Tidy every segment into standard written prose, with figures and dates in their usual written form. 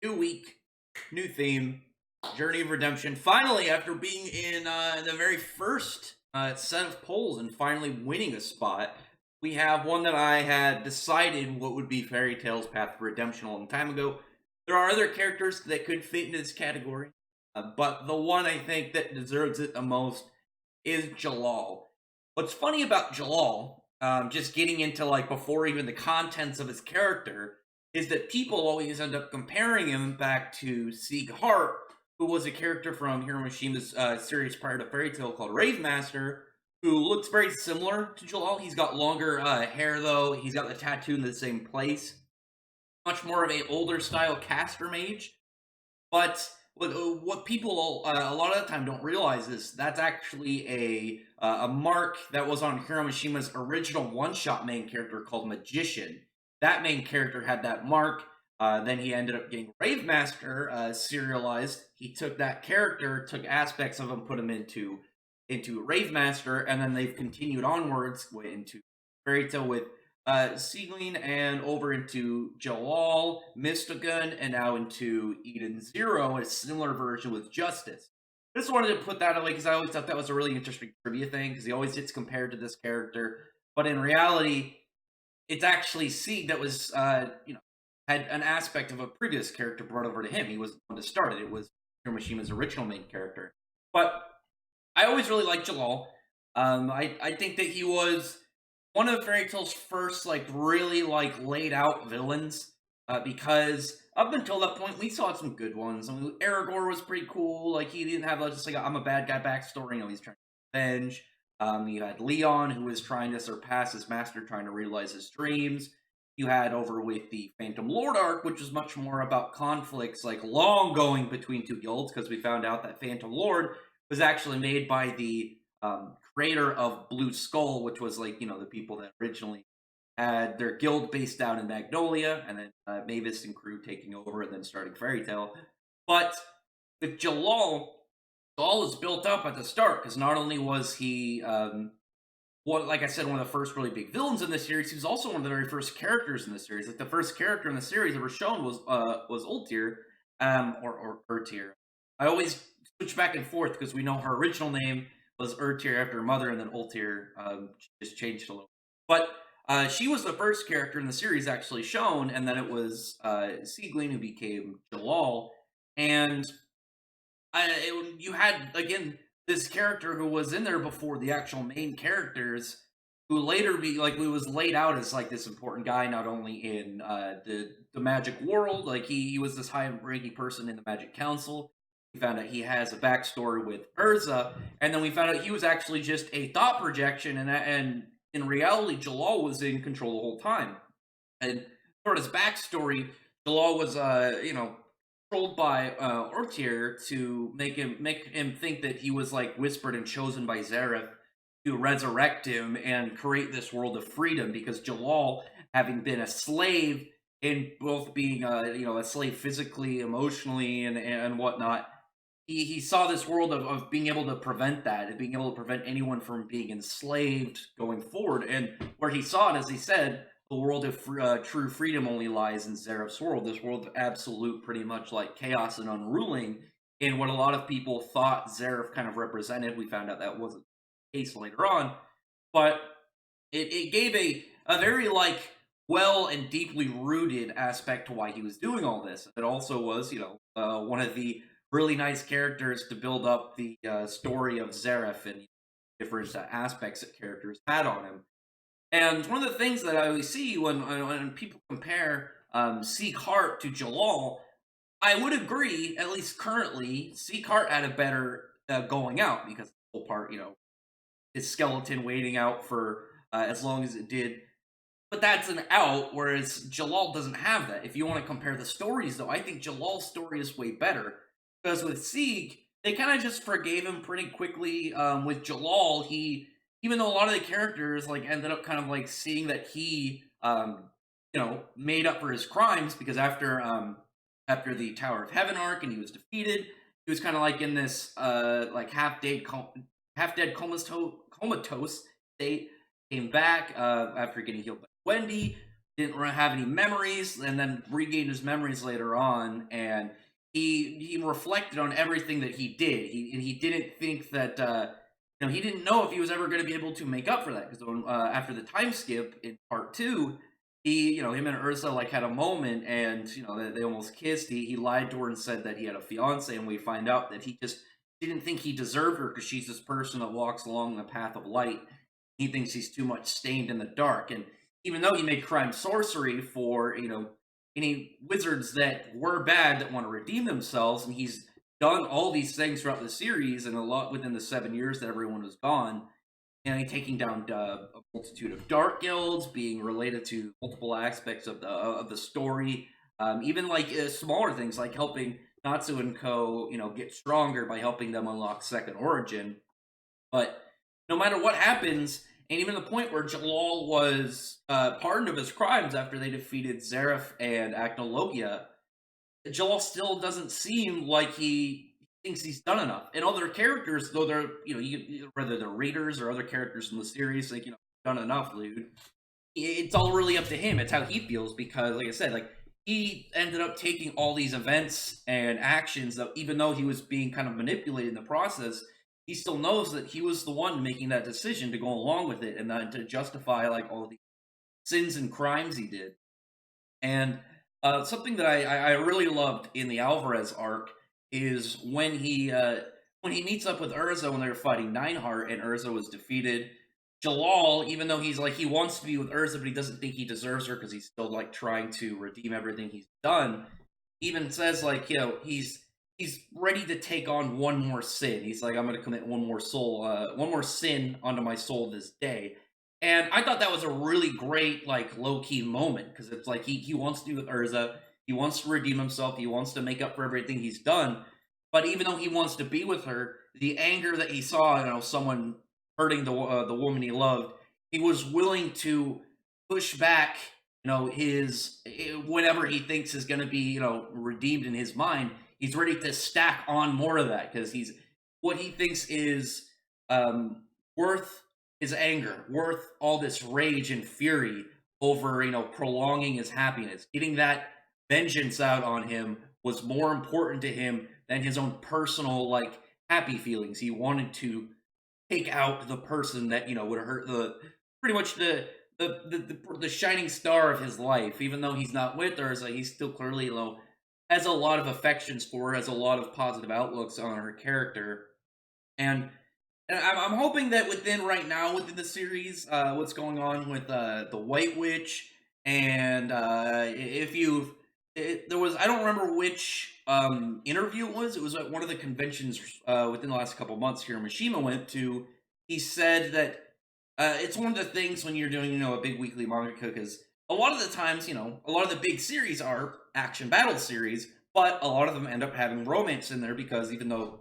New week, new theme, Journey of Redemption. Finally, after being in the very first set of polls and finally winning a spot, we have one that I had decided what would be Fairy Tale's Path to Redemption a long time ago. There are other characters that could fit into this category, but the one I think that deserves it the most is Jellal. What's funny about Jellal, just getting into like before even the contents of his character, is that people always end up comparing him back to Sieg Hart, who was a character from Hiro Mishima's series prior to Fairy Tail called Rave Master, who looks very similar to Jellal. He's got longer hair though. He's got the tattoo in the same place. Much more of a older style caster mage. But what people a lot of the time don't realize is that's actually a mark that was on Hiro Mishima's original one-shot main character called Magician. That main character had that mark. Then he ended up getting Rave Master serialized. He took that character, took aspects of him, put him into Rave Master, and then they've continued onwards into Fairy Tail with Seegling and over into Jellal, Mystagun, and now into Eden Zero, a similar version with Justice. I just wanted to put that away because I always thought that was a really interesting trivia thing because he always gets compared to this character, but in reality, it's actually Sieg that was, had an aspect of a previous character brought over to him. He was the one to start it. It was Hiromishima's original main character. But I always really liked Jellal. I think that he was one of Fairy Tail's first really laid out villains, because up until that point we saw some good ones. I mean, Aragorn was pretty cool. Like he didn't have just like I'm a bad guy backstory. You know, he's trying to revenge. You had Leon, who was trying to surpass his master, trying to realize his dreams. You had over with the Phantom Lord arc, which was much more about conflicts like long going between two guilds, because we found out that Phantom Lord was actually made by the creator of Blue Skull, which was the people that originally had their guild based down in Magnolia, and then Mavis and crew taking over and then starting Fairy Tail. But with Jellal, Jellal was built up at the start because not only was he like I said, one of the first really big villains in the series, he was also one of the very first characters in the series. Like the first character in the series ever shown was Ultir, or Urtir. I always switch back and forth because we know her original name was Urtir after her mother, and then Ultir just changed a little. But she was the first character in the series actually shown, and then it was Seegling who became Jellal, and you had again this character who was in there before the actual main characters, who later who was laid out as like this important guy, not only in the magic world, like he was this high ranking person in the Magic Council. We found out he has a backstory with Urza, and then we found out he was actually just a thought projection, and in reality, Jellal was in control the whole time. And for his backstory, Jellal was controlled by Ortier to make him think that he was like whispered and chosen by Zareth to resurrect him and create this world of freedom, because Jellal, having been a slave in both being a slave physically, emotionally, and whatnot, he saw this world of being able to prevent that and being able to prevent anyone from being enslaved going forward. And where he saw it, as he said, the world of true freedom only lies in Zareth's world, this world of absolute, pretty much like chaos and unruling, in what a lot of people thought Zareth kind of represented. We found out that wasn't the case later on, but it gave a very well and deeply rooted aspect to why he was doing all this. It also was, one of the really nice characters to build up the story of Zareth and different aspects that characters had on him. And one of the things that I always see when people compare Sieg Hart to Jellal, I would agree, at least currently, Sieg Hart had a better going out, because the whole part, his skeleton waiting out for as long as it did. But that's an out, whereas Jellal doesn't have that. If you want to compare the stories, though, I think Jellal's story is way better. Because with Sieg, they kind of just forgave him pretty quickly. With Jellal, even though a lot of the characters ended up kind of seeing that he made up for his crimes, because after the Tower of Heaven arc and he was defeated, he was kind of in this half dead comatose state. Came back after getting healed by Wendy, didn't have any memories, and then regained his memories later on, and he reflected on everything that he did. He didn't think that he didn't know if he was ever going to be able to make up for that, because after the time skip in part two, him and Ursa like had a moment, and they almost kissed. He lied to her and said that he had a fiance, and we find out that he just didn't think he deserved her because she's this person that walks along the path of light. He thinks he's too much stained in the dark, and even though he made crime sorcery for any wizards that were bad that want to redeem themselves, and he's done all these things throughout the series and a lot within the 7 years that everyone was gone, and taking down a multitude of dark guilds, being related to multiple aspects of the story, even like smaller things like helping Natsu and Co. Get stronger by helping them unlock Second Origin. But no matter what happens, and even the point where Jellal was pardoned of his crimes after they defeated Zareth and Acnologia, Jellal still doesn't seem like he thinks he's done enough. And other characters, though they're, whether they're readers or other characters in the series, think, done enough, dude. It's all really up to him. It's how he feels, because, like I said, like, he ended up taking all these events and actions that, even though he was being kind of manipulated in the process, he still knows that he was the one making that decision to go along with it, and to justify like all the sins and crimes he did. And something that I really loved in the Alvarez arc is when he meets up with Urza when they were fighting Nineheart, and Urza was defeated. Jellal, even though he's like, he wants to be with Urza, but he doesn't think he deserves her because he's still like trying to redeem everything he's done, even says like, he's ready to take on one more sin. He's like, I'm going to commit one more sin onto my soul this day. And I thought that was a really great, like, low-key moment, because it's like he wants to be with Urza, he wants to redeem himself, he wants to make up for everything he's done, but even though he wants to be with her, the anger that he saw, someone hurting the woman he loved, he was willing to push back, his whatever he thinks is going to be, redeemed in his mind. He's ready to stack on more of that, because what he thinks is worth his anger, worth all this rage and fury over, prolonging his happiness. Getting that vengeance out on him was more important to him than his own personal, like, happy feelings. He wanted to take out the person that, would hurt pretty much the shining star of his life. Even though he's not with her, he's still clearly, has a lot of affections for her, has a lot of positive outlooks on her character. And I'm hoping that within the series, what's going on with the White Witch, and there was, I don't remember which interview it was. It was at one of the conventions within the last couple months here Mishima went to. He said that it's one of the things when you're doing, a big weekly manga, because a lot of the times, a lot of the big series are action battle series, but a lot of them end up having romance in there, because even though,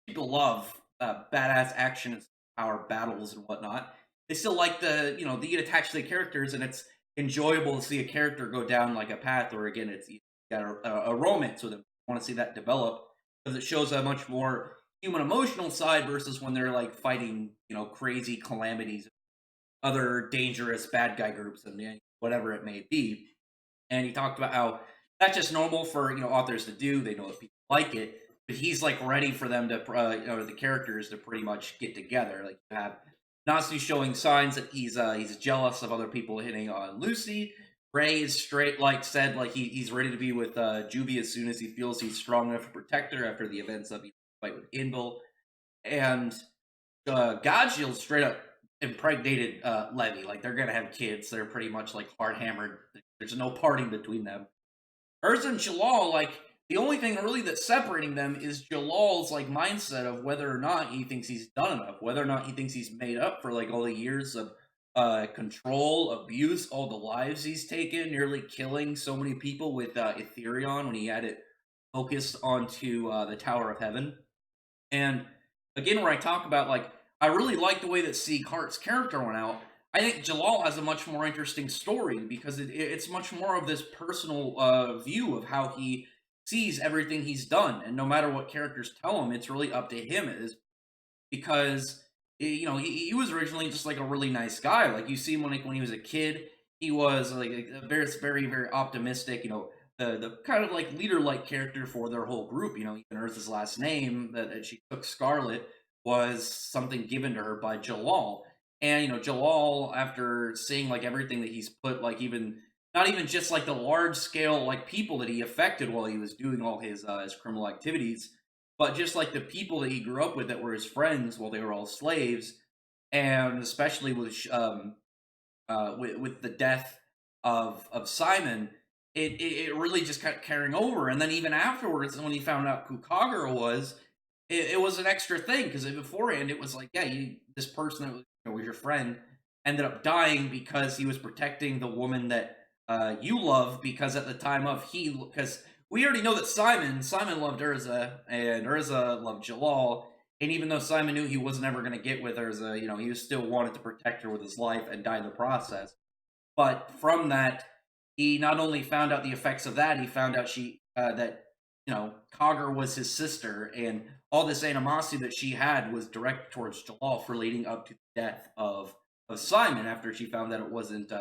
people love badass action and power battles and whatnot, they still like they get attached to the characters, and it's enjoyable to see a character go down like a path, or again, it's got a romance with them. I want to see that develop, because it shows a much more human emotional side versus when they're like fighting, crazy calamities, other dangerous bad guy groups, and whatever it may be. And he talked about how that's just normal for authors to do. They know that people like it, but he's like ready for them to, the characters to pretty much get together. Like, you have Natsu showing signs that he's jealous of other people hitting on Lucy. Ray is straight, like, said, like, he's ready to be with Juvie as soon as he feels he's strong enough to protect her after the events of the fight with Inbel. And Godshield straight up impregnated Levy. Like, they're gonna have kids. They're pretty much like hard hammered. There's no parting between them. Urza and Jellal, like, the only thing really that's separating them is Jallal's like mindset of whether or not he thinks he's done enough, whether or not he thinks he's made up for like all the years of control, abuse, all the lives he's taken, nearly killing so many people with Ethereon when he had it focused onto the Tower of Heaven. And again, where I talk about, like, I really like the way that Sieg Hart's character went out. I think Jellal has a much more interesting story, because it's much more of this personal view of how he sees everything he's done, and no matter what characters tell him, it's really up to him. It is because he was originally just like a really nice guy. Like, you see him when he was a kid, he was like a very, very, very optimistic. The kind of like leader-like character for their whole group. Even Earth's last name that she took, Scarlet, was something given to her by Jellal. And Jellal, after seeing like everything that he's put, like even not even just like the large scale like people that he affected while he was doing all his criminal activities, but just like the people that he grew up with that were his friends while they were all slaves, and especially with the death of Simon, it really just kept carrying over. And then even afterwards, when he found out who Kagura was, it was an extra thing because beforehand it was like, yeah, this person that was your friend ended up dying because he was protecting the woman that you love. Because at the time of because we already know that Simon loved Urza and Urza loved Jalal. And even though Simon knew he wasn't ever going to get with Urza, he still wanted to protect her with his life and die in the process. But from that, he not only found out the effects of that, he found out that Cogger was his sister, and all this animosity that she had was directed towards Jalal for leading up to the death of Simon. After she found that it wasn't,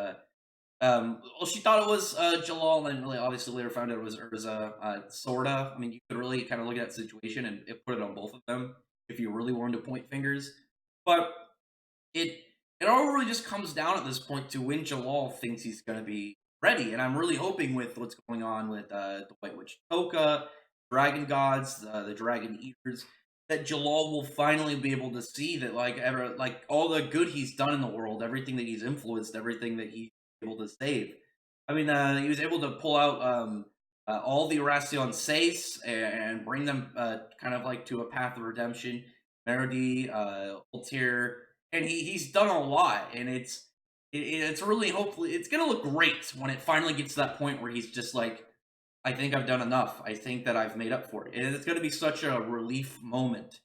well, she thought it was Jalal, and really obviously later found out it was Urza. Sorta. I mean, you could really kind of look at that situation and put it on both of them if you really wanted to point fingers, but it it all really just comes down at this point to when Jalal thinks he's going to be ready. And I'm really hoping with what's going on with the White Witch Toka, Dragon Gods, the Dragon Eaters, that Jalal will finally be able to see that like all the good he's done in the world, everything that he's influenced, everything that he's able to save. I mean, he was able to pull out all the Erasion Seis and bring them kind of like to a path of redemption. Meredy, Altair, and he's done a lot, and it's really, hopefully it's gonna look great when it finally gets to that point where he's just like, I think I've done enough. I think that I've made up for it, and it's gonna be such a relief moment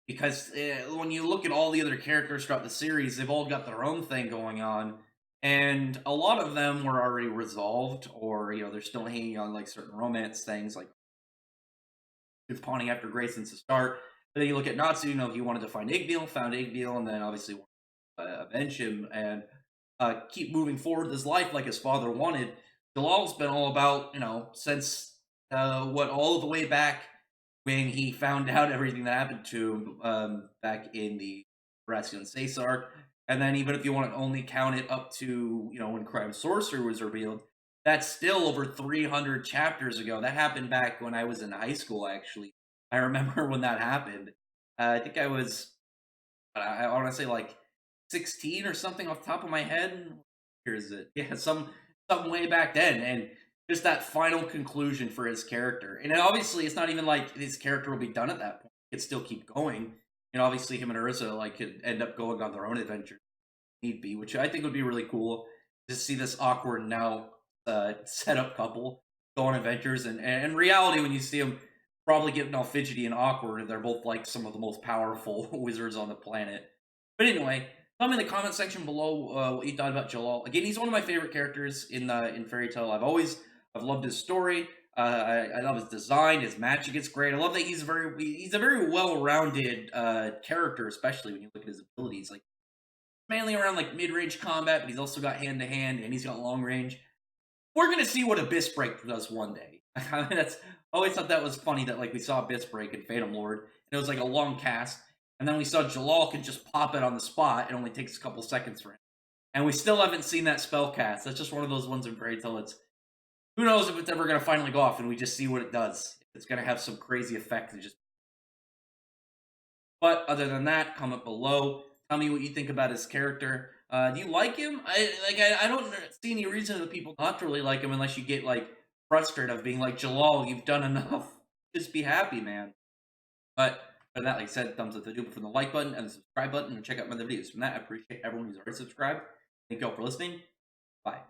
because when you look at all the other characters throughout the series, they've all got their own thing going on, and a lot of them were already resolved, or they're still hanging on like certain romance things, like been pawning after Grace since the start. But then you look at Natsu, he wanted to find Igbil, found Igbil, and then obviously avenge him and keep moving forward his life like his father wanted. Jalal's been all about, since what all the way back when he found out everything that happened to him back in the Brassian Caesar. And then even if you want to only count it up to, when Crime Sorcerer was revealed, that's still over 300 chapters ago. That happened back when I was in high school, actually. I remember when that happened. I think I was, I want to say like 16 or something off the top of my head. Here is it? Yeah, some way back then, and just that final conclusion for his character. And obviously, it's not even like his character will be done at that point. It could still keep going. Obviously, him and Urza like could end up going on their own adventure, need be, which I think would be really cool to see this awkward now set up couple go on adventures. And in reality, when you see them probably getting all fidgety and awkward, they're both like some of the most powerful wizards on the planet. But anyway, tell me in the comment section below what you thought about Jellal. Again, he's one of my favorite characters in Fairy Tail. I've loved his story. I love his design. His magic is great. I love that he's a very well-rounded character, especially when you look at his abilities. Like mainly around like mid-range combat, but he's also got hand-to-hand and he's got long range. We're gonna see what Abyss Break does one day. That's I always thought that was funny that like we saw Abyss Break in Phantom Lord, and it was like a long cast, and then we saw Jellal can just pop it on the spot. It only takes a couple seconds for him, and we still haven't seen that spell cast. That's just one of those ones in Fairy Tail. It's who knows if it's ever gonna finally go off, and we just see what it does. It's gonna have some crazy effect and just. But other than that, comment below. Tell me what you think about his character. Do you like him? I don't see any reason for people not to really like him unless you get like frustrated of being like Jellal, you've done enough. Just be happy, man. But for that, like I said, thumbs up the video from the like button and the subscribe button, and check out my other videos. From that, I appreciate everyone who's already subscribed. Thank you all for listening. Bye.